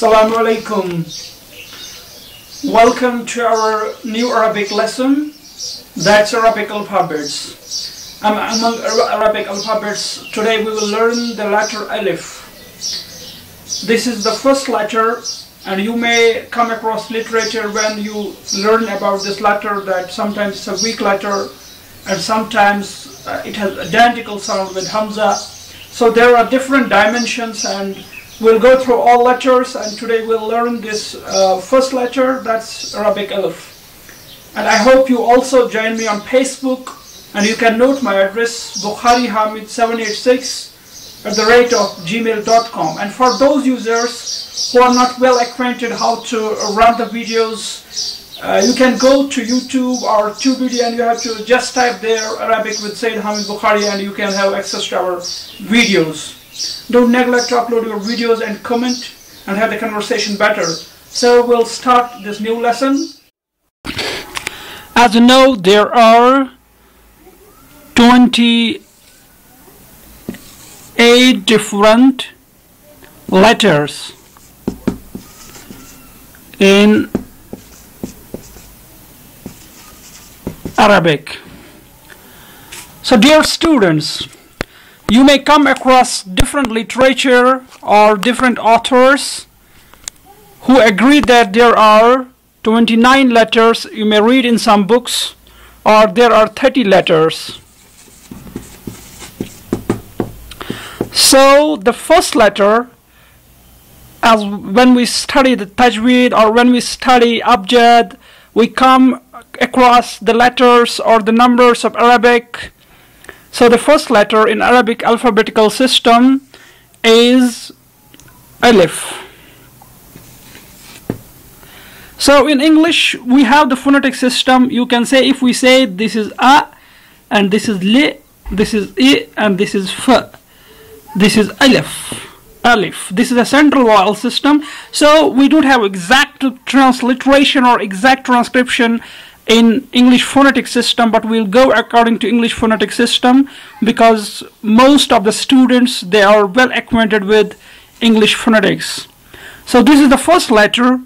Assalamu alaikum. Welcome to our new Arabic lesson, that's Arabic alphabets. Among Arabic alphabets, today we will learn the letter Alif. This is the first letter, and you may come across literature when you learn about this letter that sometimes it's a weak letter and sometimes it has identical sound with Hamza. So there are different dimensions, and we'll go through all letters, and today we'll learn this first letter, that's Arabic Alif. And I hope you also join me on Facebook, and you can note my address Syed Haamid 786@gmail.com. And for those users who are not well acquainted how to run the videos, you can go to YouTube or Tubedia and you have to just type there Arabic with Syed Haamid Bukhari and you can have access to our videos. Don't neglect to upload your videos and comment and have the conversation better. So we'll start this new lesson. As you know, there are 28 different letters in Arabic. So dear students, you may come across different literature or different authors who agree that there are 29 letters. You may read in some books, or there are 30 letters. So the first letter, as when we study the tajweed or when we study abjad, we come across the letters or the numbers of Arabic. So the first letter in Arabic alphabetical system is Alif. So in English we have the phonetic system. You can say, if we say this is A and this is Li, this is I and this is F, this is Alif. Alif. This is a central vowel system. So we don't have exact transliteration or exact transcription in English phonetic system, but we'll go according to English phonetic system because most of the students, they are well acquainted with English phonetics. So this is the first letter,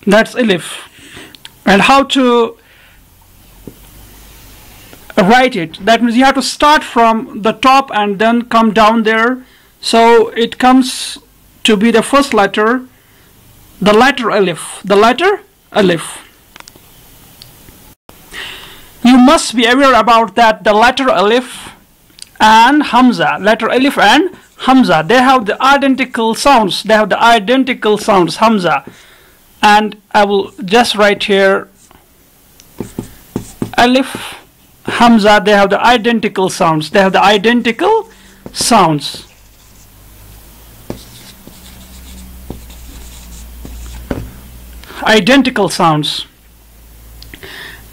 that's Alif. And how to write it, that means you have to start from the top and then come down there. So it comes to be the first letter, the letter Alif, the letter Alif. You must be aware about that the letter Alif and Hamza, letter Alif and Hamza, they have the identical sounds. They have the identical sounds, Hamza. And I will just write here Alif, Hamza, they have the identical sounds. They have the identical sounds. Identical sounds.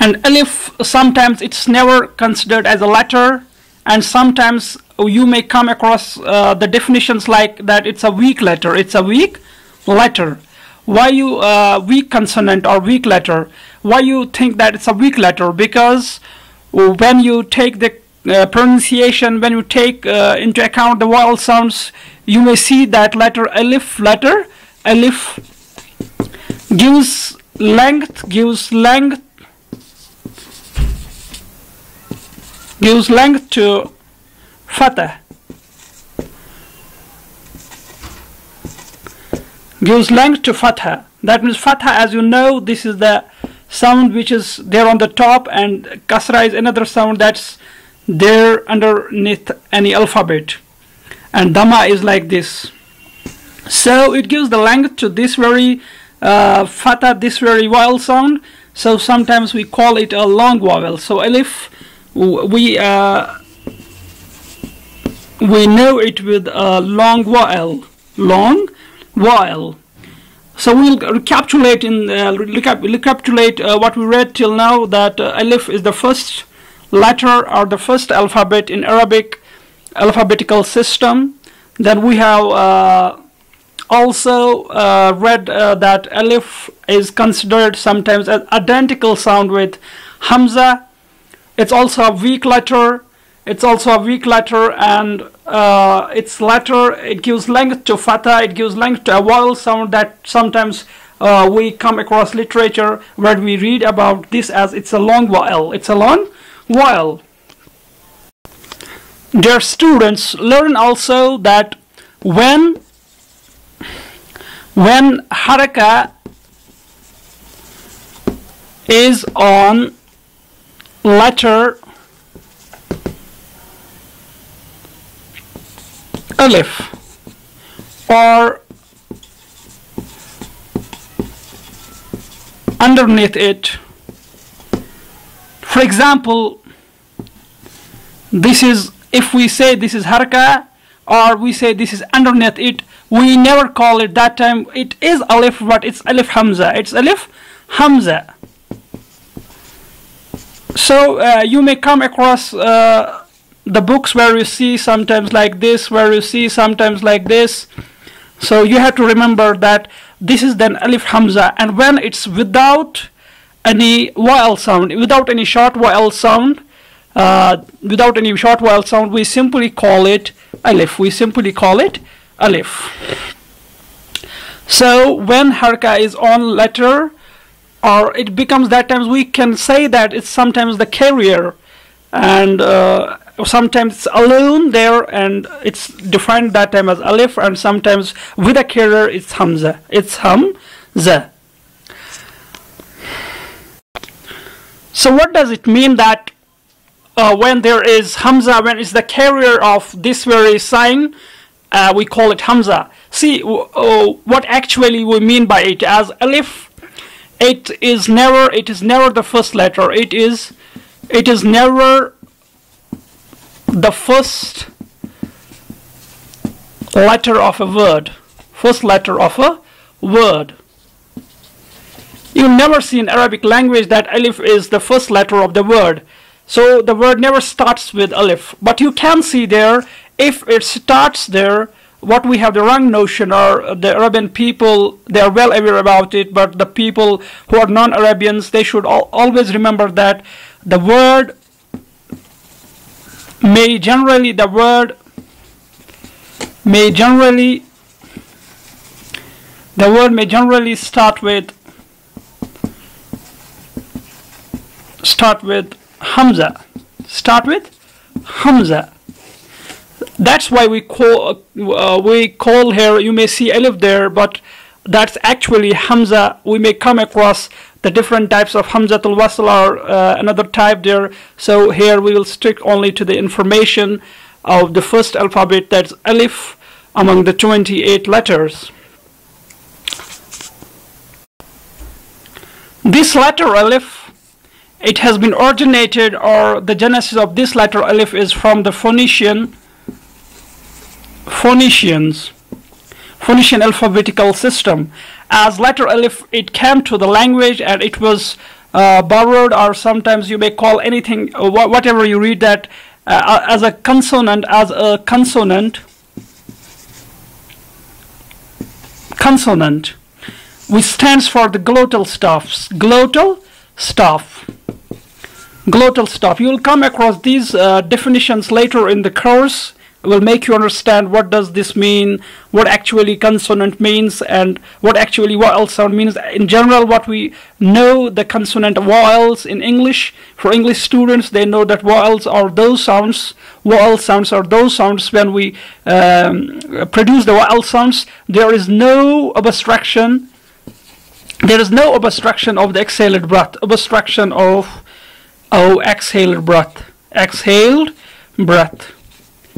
And Alif, sometimes it's never considered as a letter, and sometimes you may come across the definitions like that it's a weak letter. It's a weak letter. Why you weak consonant or weak letter? Why you think that it's a weak letter? Because when you take the pronunciation, when you take into account the vowel sounds, you may see that letter Alif gives length to fatah, gives length to fatha. That means fatha, as you know, this is the sound which is there on the top, and kasra is another sound that's there underneath any alphabet, and dhamma is like this. So it gives the length to this very fatha, this very vowel sound. So sometimes we call it a long vowel. So Alif, we know it with a long vowel, So we'll recapitulate what we read till now, that Alif is the first letter or the first alphabet in Arabic alphabetical system. Then we have also read that Alif is considered sometimes as identical sound with Hamza. It's also a weak letter. And its letter, it gives length to fatha, it gives length to a vowel sound that sometimes we come across literature where we read about this as it's a long vowel. It's a long vowel. Dear students, learn also that when haraka is on letter alif or underneath it, for example, this is, if we say this is haraka or we say this is underneath it, we never call it that time it is alif, but it's alif hamza. It's alif hamza. So you may come across the books where you see sometimes like this, where you see sometimes like this. So you have to remember that this is then alif hamza, and when it's without any vowel sound, without any short vowel sound, we simply call it alif. We simply call it alif. So when haraka is on letter, or it becomes that times we can say that it's sometimes the carrier, and sometimes it's alone there and it's defined that time as alif, and sometimes with a carrier it's hamza. It's hamza. So what does it mean that when there is hamza, when it's the carrier of this very sign, we call it hamza? See what actually we mean by it. As alif, it is never the first letter. It is never the first letter of a word. First letter of a word. You'll never see in Arabic language that alif is the first letter of the word. So the word never starts with alif. But you can see there, if it starts there, what we have the wrong notion, or the Arabian people, they are well aware about it, but the people who are non-Arabians, they should always remember that the word may generally start with hamza. Start with hamza. That's why we call here, you may see alif there, but that's actually hamza. We may come across the different types of hamzatul wasl or another type there. So here we will stick only to the information of the first alphabet, that's alif, among the 28 letters. This letter alif, it has been originated, or the genesis of this letter alif is from the Phoenician alphabetical system. As letter alif, it came to the language and it was borrowed, or sometimes you may call anything, whatever you read that as a consonant, which stands for the glottal stops. Glottal stop. You will come across these definitions later in the course. Will make you understand what does this mean, what actually consonant means, and what actually vowel sound means. In general, what we know, the consonant vowels in English, for English students, they know that vowels are those sounds, vowel sounds are those sounds when we produce the vowel sounds. There is no obstruction. There is no obstruction of the exhaled breath. Obstruction of exhaled breath. Exhaled breath.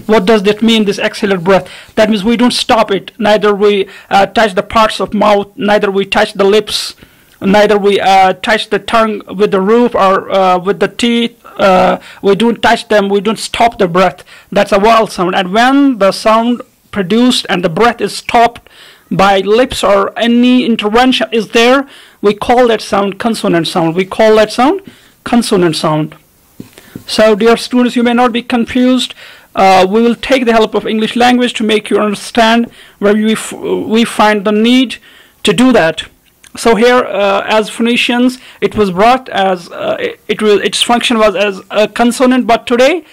What does that mean, this exhaled breath? That means we don't stop it. Neither we touch the parts of mouth, neither we touch the lips, neither we touch the tongue with the roof or with the teeth. We don't touch them, we don't stop the breath. That's a vowel sound. And when the sound produced and the breath is stopped by lips or any intervention is there, we call that sound consonant sound. We call that sound consonant sound. So dear students, you may not be confused. We will take the help of English language to make you understand where we find the need to do that. So here, as Phoenicians, it was brought as its function was as a consonant, but today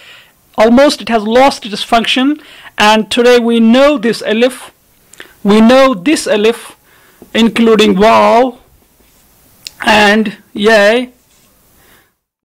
almost it has lost its function, And today we know this alif. We know this alif including waw and ya